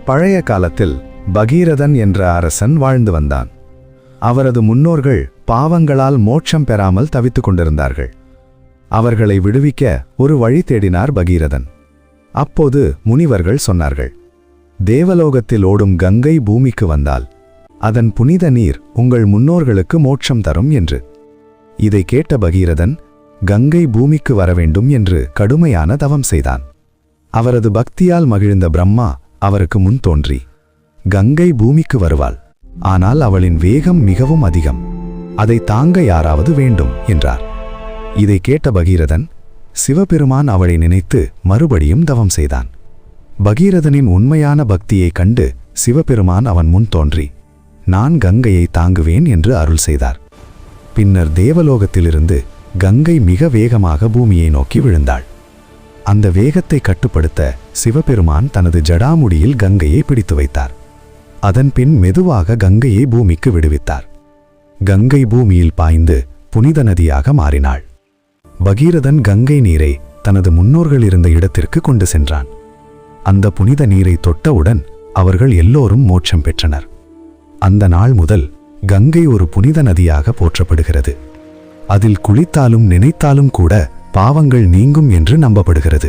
பழைய காலத்தில் பகீரதன் என்ற அரசன் வாழ்ந்து வந்தான். அவரது முன்னோர்கள் பாவங்களால் மோட்சம் பெறாமல் தவித்துக் கொண்டிருந்தார்கள். அவர்களை விடுவிக்க ஒரு வழி தேடினார் பகீரதன். அப்போது முனிவர்கள் சொன்னார்கள், தேவலோகத்தில் ஓடும் கங்கை பூமிக்கு வந்தால் அதன் புனித நீர் உங்கள் முன்னோர்களுக்கு மோட்சம் தரும் என்று. இதை கேட்ட பகீரதன் கங்கை பூமிக்கு வரவேண்டும் என்று கடுமையான தவம் செய்தான். அவரது பக்தியால் மகிழ்ந்த பிரம்மா அவருக்கு முன் தோன்றி, கங்கை பூமிக்கு வருவாள், ஆனால் அவளின் வேகம் மிகவும் அதிகம், அதை தாங்க யாராவது வேண்டும் என்றார். இதை கேட்ட பகீரதன் சிவபெருமான் அவளை நினைத்து மறுபடியும் தவம் செய்தான். பகீரதனின் உண்மையான பக்தியைக் கண்டு சிவபெருமான் அவன் முன் தோன்றி, நான் கங்கையை தாங்குவேன் என்று அருள் செய்தார். பின்னர் தேவலோகத்திலிருந்து கங்கை மிக வேகமாக பூமியை நோக்கி விழுந்தாள். அந்த வேகத்தை கட்டுப்படுத்த சிவபெருமான் தனது ஜடாமுடியில் கங்கையை பிடித்து வைத்தார். அதன்பின் மெதுவாக கங்கையை பூமிக்கு விடுவித்தார். கங்கை பூமியில் பாய்ந்து புனித நதியாக மாறினாள். பகீரதன் கங்கை நீரை தனது முன்னோர்கள் இருந்த இடத்திற்கு கொண்டு சென்றான். அந்த புனித நீரை தொட்டவுடன் அவர்கள் எல்லோரும் மோட்சம் பெற்றனர். அந்த நாள் முதல் கங்கை ஒரு புனித நதியாக போற்றப்படுகிறது. அதில் குளித்தாலும் நினைத்தாலும் கூட பாவங்கள் நீங்கும் என்று நம்பப்படுகிறது.